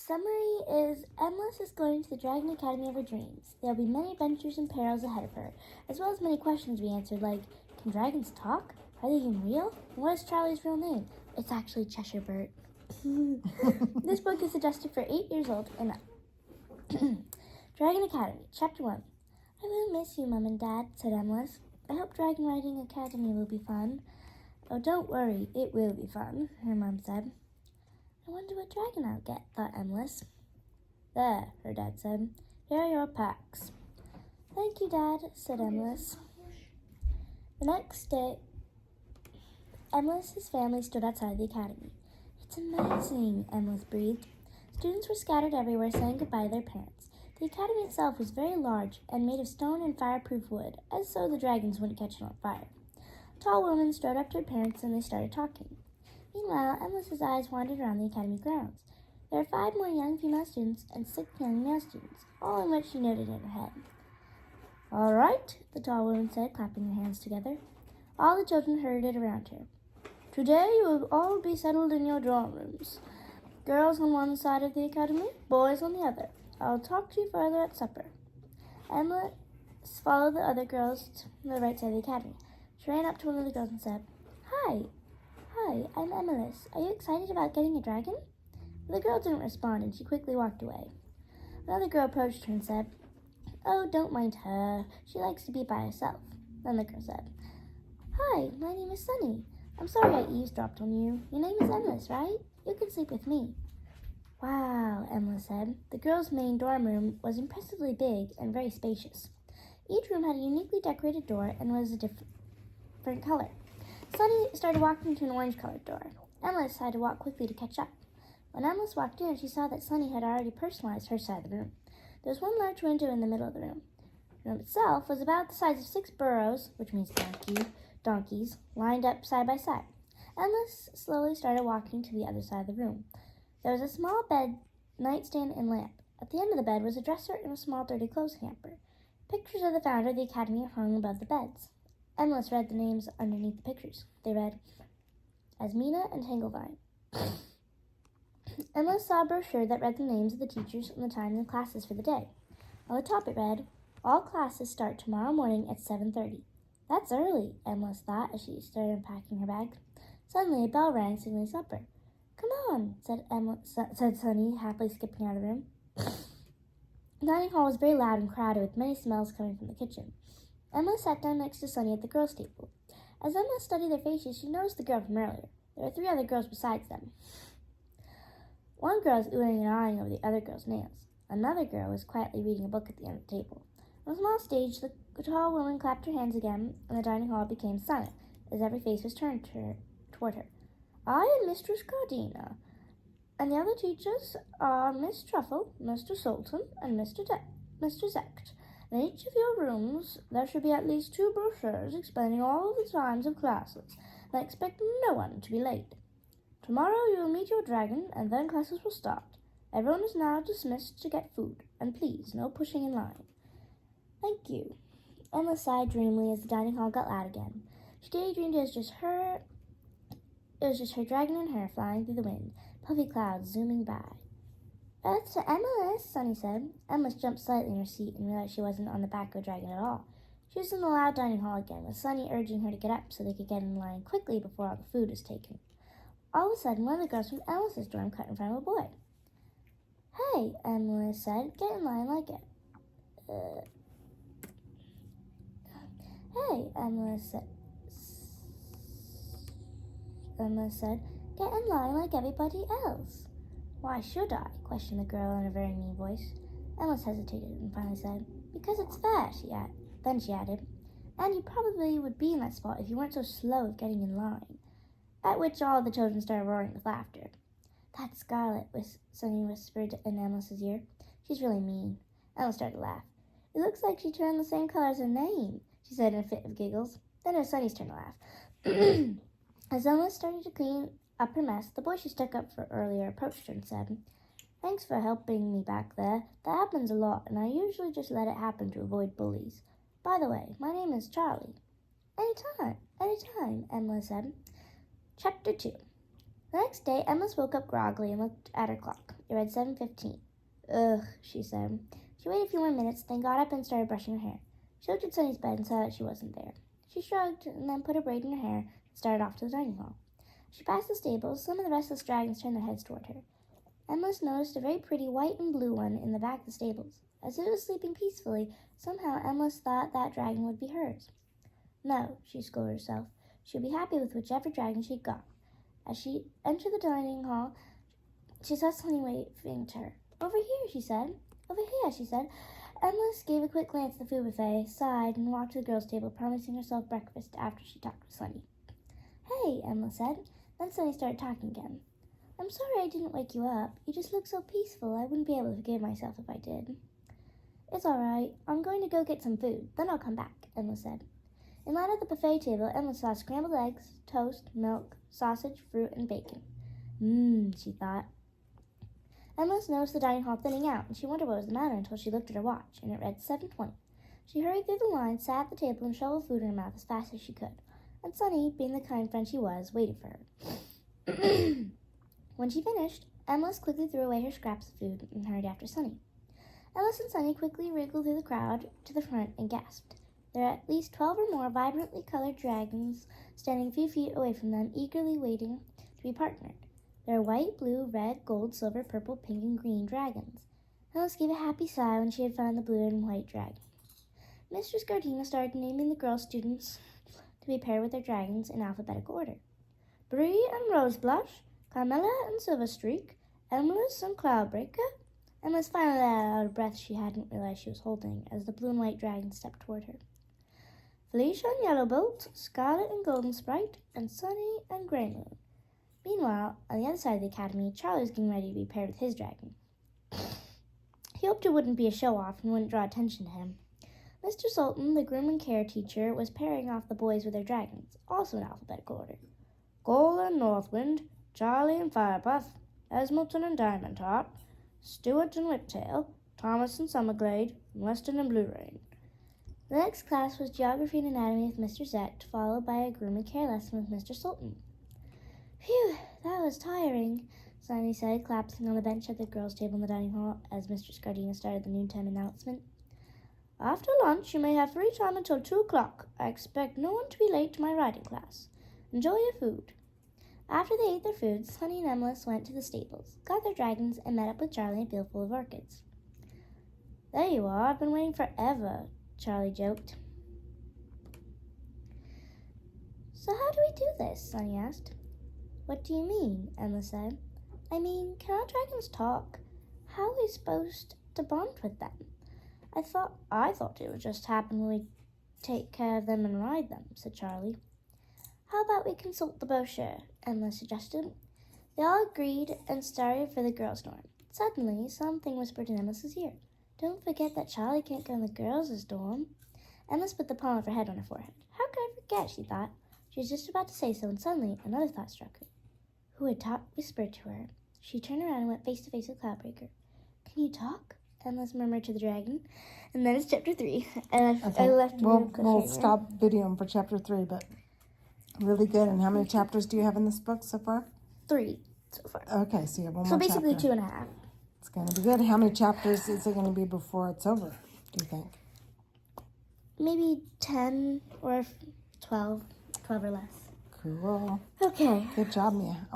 Summary is Emless is going to the Dragon Academy of her dreams. There will be many adventures and perils ahead of her, as well as many questions to be answered like, can dragons talk? Are they even real? And what is Charlie's real name? It's actually Cheshire Bert. This book is suggested for 8 years old and up. Dragon Academy, Chapter 1. I will miss you, Mom and Dad, said Emless. I hope Dragon Riding Academy will be fun. Oh, don't worry, it will be fun, her mom said. I wonder what dragon I'll get, thought Emless. There, her dad said. Here are your packs. Thank you, Dad, said Emless. The next day, Emless's family stood outside the academy. It's amazing, Emless breathed. Students were scattered everywhere saying goodbye to their parents. The academy itself was very large and made of stone and fireproof wood, as so the dragons wouldn't catch on fire. A tall woman strode up to her parents and they started talking. Meanwhile, Emless's eyes wandered around the academy grounds. There were 5 more young female students and 6 young male students, all in which she noted in her head. All right, the tall woman said, clapping her hands together. All the children herded around her. Today you will all be settled in your dorm rooms. Girls on one side of the academy, boys on the other. I'll talk to you further at supper. Emless followed the other girls to the right side of the academy. She ran up to one of the girls and said, Hi, I'm Emless. Are you excited about getting a dragon? The girl didn't respond and she quickly walked away. Another girl approached her and said, Oh, don't mind her. She likes to be by herself. Then the girl said, Hi, my name is Sunny. I'm sorry I eavesdropped on you. Your name is Emless, right? You can sleep with me. Wow, Emless said. The girls' main dorm room was impressively big and very spacious. Each room had a uniquely decorated door and was a different color. Sunny started walking to an orange-colored door. Emless had to walk quickly to catch up. When Emless walked in, she saw that Sunny had already personalized her side of the room. There was one large window in the middle of the room. The room itself was about the size of 6 burros, which means donkeys, lined up side by side. Emless slowly started walking to the other side of the room. There was a small bed, nightstand, and lamp. At the end of the bed was a dresser and a small dirty clothes hamper. Pictures of the founder of the academy hung above the beds. Emless read the names underneath the pictures. They read, Asmina and Tanglevine. Emless saw a brochure that read the names of the teachers and the times and classes for the day. On the top it read, All classes start tomorrow morning at 7:30. That's early, Emless thought as she started unpacking her bag. Suddenly a bell rang, signaling supper. Come on, said Sunny, happily skipping out of the room. The dining hall was very loud and crowded, with many smells coming from the kitchen. Emma sat down next to Sunny at the girls' table. As Emma studied their faces, she noticed the girl from earlier. There were 3 other girls besides them. One girl was oohing and ahhing over the other girl's nails. Another girl was quietly reading a book at the end of the table. On a small stage, the tall woman clapped her hands again, and the dining hall became silent, as every face was turned toward her. I am Mistress Gardina, and the other teachers are Miss Truffle, Mr. Sultan, and Mr. Zecht. In each of your rooms, there should be at least 2 brochures explaining all the times of classes, and I expect no one to be late. Tomorrow you will meet your dragon, and then classes will start. Everyone is now dismissed to get food, and please, no pushing in line. Thank you. Emma sighed dreamily as the dining hall got loud again. She daydreamed it was just her dragon and her flying through the wind, puffy clouds zooming by. Earth to Emless, Sunny said. Emless jumped slightly in her seat and realized she wasn't on the back of a dragon at all. She was in the loud dining hall again, with Sunny urging her to get up so they could get in line quickly before all the food was taken. All of a sudden, one of the girls from Emless's dorm cut in front of a boy. Hey, Emless said, get in line like it. Hey, Emless said, get in line like everybody else. Why should I? Questioned the girl in a very mean voice. Emless hesitated and finally said, Because it's fair, Then she added, And you probably would be in that spot if you weren't so slow of getting in line. At which all the children started roaring with laughter. That's Scarlet, Sunny whispered in Emless's ear. She's really mean. Emless started to laugh. It looks like she turned the same color as her name, she said in a fit of giggles. Then it was Sunny's turn to laugh. As Emless started to clean up her mess, the boy she stuck up for earlier approached her and said, Thanks for helping me back there. That happens a lot, and I usually just let it happen to avoid bullies. By the way, my name is Charlie. Anytime, Emless said. Chapter 2. The next day, Emless woke up groggily and looked at her clock. It read 7:15. Ugh, she said. She waited a few more minutes, then got up and started brushing her hair. She looked at Sunny's bed and saw that she wasn't there. She shrugged and then put a braid in her hair and started off to the dining hall. She passed the stables. Some of the restless dragons turned their heads toward her. Emless noticed a very pretty white and blue one in the back of the stables. As it was sleeping peacefully, somehow Emless thought that dragon would be hers. No, she scolded herself. She would be happy with whichever dragon she got. As she entered the dining hall, she saw Sunny waving to her. Over here, she said. Over here, she said. Emless gave a quick glance at the food buffet, sighed, and walked to the girls' table, promising herself breakfast after she talked with Sunny. Hey, Emless said. Then Sunny started talking again. I'm sorry I didn't wake you up. You just look so peaceful. I wouldn't be able to forgive myself if I did. It's all right. I'm going to go get some food. Then I'll come back, Emless said. In line at the buffet table, Emless saw scrambled eggs, toast, milk, sausage, fruit, and bacon. She thought. Emless noticed the dining hall thinning out, and she wondered what was the matter until she looked at her watch, and it read 7:20. She hurried through the line, sat at the table, and shoveled food in her mouth as fast as she could. And Sunny, being the kind friend she was, waited for her. When she finished, Emless quickly threw away her scraps of food and hurried after Sunny. Emless and Sunny quickly wriggled through the crowd to the front and gasped. There were at least 12 or more vibrantly colored dragons standing a few feet away from them, eagerly waiting to be partnered. There were white, blue, red, gold, silver, purple, pink, and green dragons. Emless gave a happy sigh when she had found the blue and white dragon. Mistress Gardena started naming the girl students to be paired with their dragons in alphabetical order. Bree and Roseblush, Carmilla and Silverstreak, Emless and Cloudbreaker. Emless finally let out a breath she hadn't realized she was holding as the blue and white dragon stepped toward her. Felicia and Yellowbolt, Scarlet and Golden Sprite, and Sunny and Grey Moon. Meanwhile, on the other side of the academy, Charlie was getting ready to be paired with his dragon. He hoped it wouldn't be a show-off and wouldn't draw attention to him. Mr. Sultan, the groom and care teacher, was pairing off the boys with their dragons, also in alphabetical order. Goal and Northwind, Charlie and Firepuff, Esmelton and Diamond Heart, Stewart and Whiptail, Thomas and Summerglade, and Weston and Blue Rain. The next class was Geography and Anatomy with Mr. Zect, followed by a groom and care lesson with Mr. Sultan. Phew, that was tiring, Sunny said, collapsing on the bench at the girls' table in the dining hall as Mistress Gardena started the noontime announcement. After lunch, you may have free time until 2 o'clock. I expect no one to be late to my writing class. Enjoy your food. After they ate their food, Sunny and Emless went to the stables, got their dragons, and met up with Charlie in a field full of orchids. There you are. I've been waiting forever, Charlie joked. So how do we do this? Sunny asked. What do you mean? Emless said. I mean, can our dragons talk? How are we supposed to bond with them? I thought it would just happen when we take care of them and ride them, said Charlie. How about we consult the brochure? Emless suggested. They all agreed and started for the girls' dorm. Suddenly, something whispered in Emless's ear. Don't forget that Charlie can't go in the girls' dorm. Emless put the palm of her head on her forehead. How could I forget, she thought. She was just about to say so when suddenly another thought struck her. Who had whispered to her? She turned around and went face to face with Cloudbreaker. Can you talk? Emless murmured to the dragon. And then it's chapter 3. And I left you. We'll stop videoing for chapter 3, but really good. And how many chapters do you have in this book so far? 3 so far. Okay, so you have one So more basically chapter. 2.5. It's going to be good. How many chapters is it going to be before it's over, do you think? Maybe 10 or 12. 12 or less. Cool. Okay. Good job, Mia.